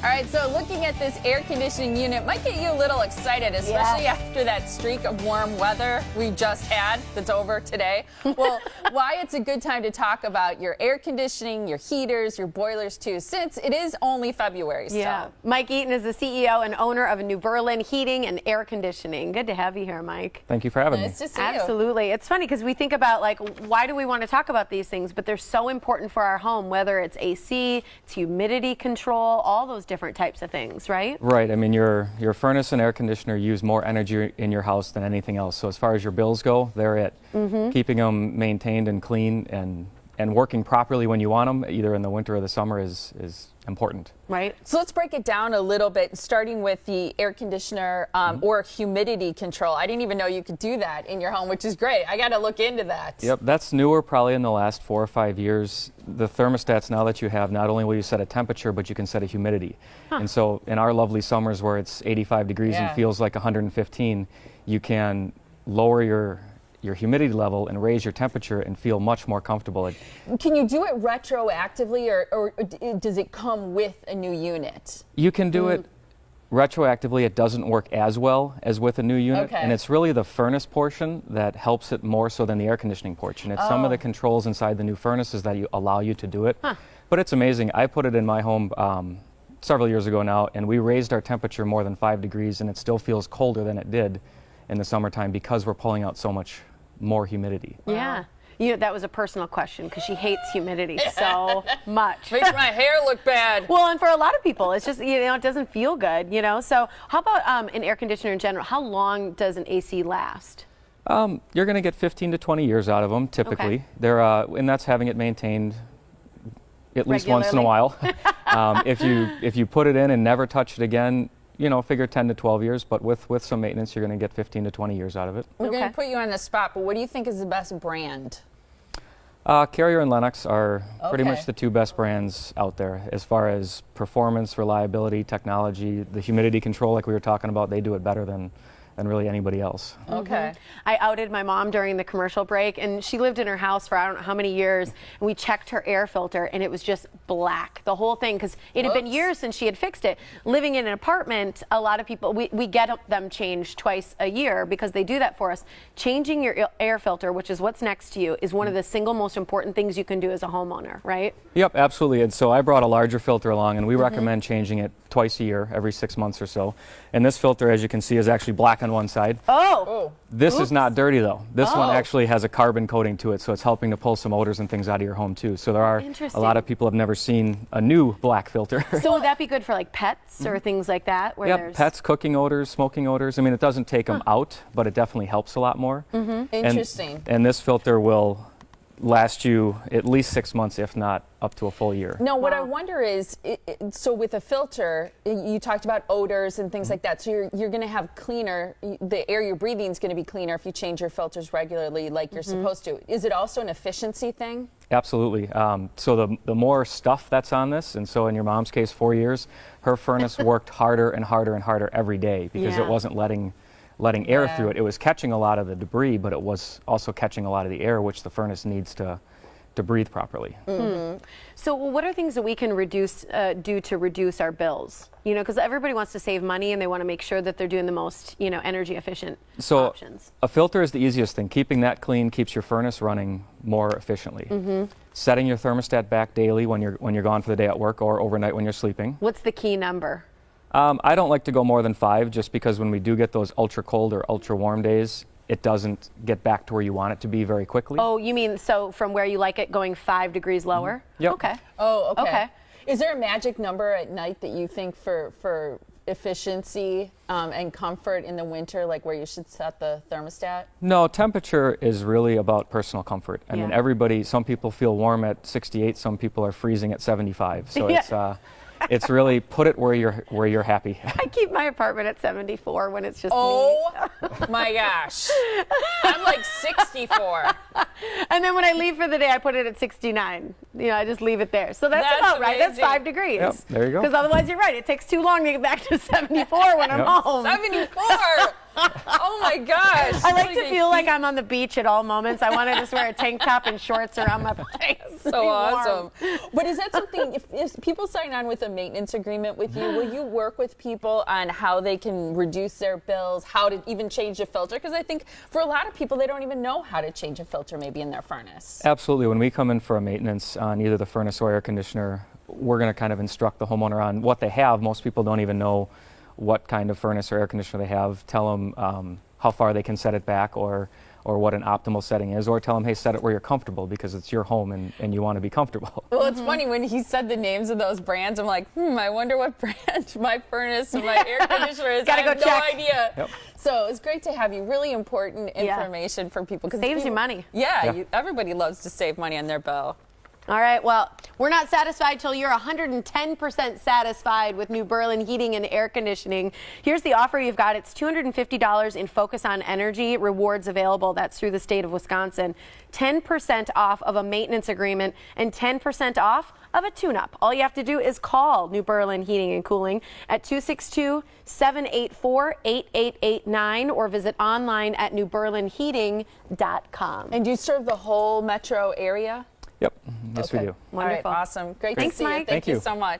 All right, so looking at this air conditioning unit might get you a little excited, especially after that streak of warm weather we just had that's over today. Well, why it's a good time to talk about your air conditioning, your heaters, your boilers too, since it is only February still. Yeah. Mike Eaton is the CEO and owner of New Berlin Heating and Air Conditioning. Good to have you here, Mike. Thank you for having me. Nice to see you. Absolutely. It's funny because we think about, like, why do we want to talk about these things, but they're so important for our home, whether it's AC, it's humidity control, all those different types of things, right? Right. I mean, your furnace and air conditioner use more energy in your house than anything else. So as far as your bills go, they're it. Keeping them maintained and clean and working properly when you want them, either in the winter or the summer, is important. Right. So let's break it down a little bit, starting with the air conditioner or humidity control. I didn't even know you could do that in your home, which is great. I got to look into that. Yep, that's newer probably in the last 4 or 5 years. The thermostats now that you have, not only will you set a temperature, but you can set a humidity. And so in our lovely summers where it's 85 degrees and feels like 115, you can lower your humidity level and raise your temperature and feel much more comfortable. Can you do it retroactively, or does it come with a new unit? You can do it retroactively. It doesn't work as well as with a new unit, and it's really the furnace portion that helps it more so than the air conditioning portion. It's some of the controls inside the new furnaces that allow you to do it. But it's amazing. I put it in my home several years ago now, and we raised our temperature more than 5 degrees, and it still feels colder than it did in the summertime because we're pulling out so much more humidity. Yeah. You know, that was a personal question because she hates humidity so much. Makes my hair look bad. Well, and for a lot of people, it's just, you know, it doesn't feel good, you know. So how about an air conditioner in general? How long does an AC last? You're going to get 15 to 20 years out of them, typically. And that's having it maintained at least once in a while. If you put it in and never touch it again, you know, figure 10 to 12 years, but with some maintenance, you're going to get 15 to 20 years out of it. We're going to put you on the spot, but what do you think is the best brand? Carrier and Lennox are pretty much the two best brands out there as far as performance, reliability, technology, the humidity control, like we were talking about. They do it better than really anybody else. Okay. I outed my mom during the commercial break, and she lived in her house for I don't know how many years, and we checked her air filter, and it was just black, the whole thing, because it had been years since she had fixed it. Living in an apartment, a lot of people, we get them changed twice a year because they do that for us. Changing your air filter, which is what's next to you, is one of the single most important things you can do as a homeowner, right? Yep, absolutely. And so I brought a larger filter along, and we recommend changing it twice a year, every 6 months or so. And this filter, as you can see, is actually black on one side. This is not dirty, though. This one actually has a carbon coating to it, so it's helping to pull some odors and things out of your home, too. So there are a lot of people have never seen a new black filter. So would that be good for, like, pets or things like that? Where pets, cooking odors, smoking odors. I mean, it doesn't take them out, but it definitely helps a lot more. Interesting. And this filter will last you at least 6 months, if not up to a full year. Now, what I wonder is, so with a filter, you talked about odors and things like that. So you're going to have cleaner, the air you're breathing is going to be cleaner if you change your filters regularly like you're supposed to. Is it also an efficiency thing? Absolutely. So the more stuff that's on this, and so in your mom's case, 4 years, her furnace worked harder and harder and harder every day because it wasn't letting air through it. It was catching a lot of the debris, but it was also catching a lot of the air, which the furnace needs to breathe properly. So what are things that we can do to reduce our bills? You know, because everybody wants to save money and they want to make sure that they're doing the most, you know, energy efficient options. A filter is the easiest thing. Keeping that clean keeps your furnace running more efficiently. Setting your thermostat back daily when you're gone for the day at work or overnight when you're sleeping. What's the key number? I don't like to go more than 5, just because when we do get those ultra cold or ultra warm days, it doesn't get back to where you want it to be very quickly. Oh, you mean so from where you like it going 5 degrees lower? Yep. Okay. Oh, okay. Is there a magic number at night that you think for efficiency and comfort in the winter, like where you should set the thermostat? No, temperature is really about personal comfort. I mean, some people feel warm at 68, some people are freezing at 75. So it's really put it where you're happy. I keep my apartment at 74 when it's just me. My gosh. I'm like 64. And then when I leave for the day, I put it at 69. You know, I just leave it there. So that's about right. That's 5 degrees. Yep, there you go. Because otherwise, you're right. It takes too long to get back to 74 when I'm home. 74. Oh my gosh. I like to feel like I'm on the beach at all moments. I want to just wear a tank top and shorts around my face. So awesome. But is that something, if people sign on with a maintenance agreement with you, will you work with people on how they can reduce their bills, how to even change the filter? Because I think for a lot of people, they don't even know how to change a filter maybe in their furnace. Absolutely. When we come in for a maintenance on either the furnace or air conditioner, we're going to kind of instruct the homeowner on what they have. Most people don't even know what kind of furnace or air conditioner they have. Tell them how far they can set it back or what an optimal setting is, or tell them, hey, set it where you're comfortable because it's your home and you want to be comfortable. Well, it's funny when he said the names of those brands, I'm like, I wonder what brand my furnace and my air conditioner is. Gotta I have go check. no idea. Yep. So it's great to have you. Really important information for people. Saves you money. Yeah, everybody loves to save money on their bill. All right, well, we're not satisfied till you're 110% satisfied with New Berlin Heating and Air Conditioning. Here's the offer you've got. It's $250 in Focus on Energy rewards available. That's through the state of Wisconsin. 10% off of a maintenance agreement and 10% off of a tune-up. All you have to do is call New Berlin Heating and Cooling at 262-784-8889 or visit online at newberlinheating.com. And do you serve the whole metro area? Yep. Yes, we do. Wonderful. All right, awesome. Great to see you. Mike. Thank you so much.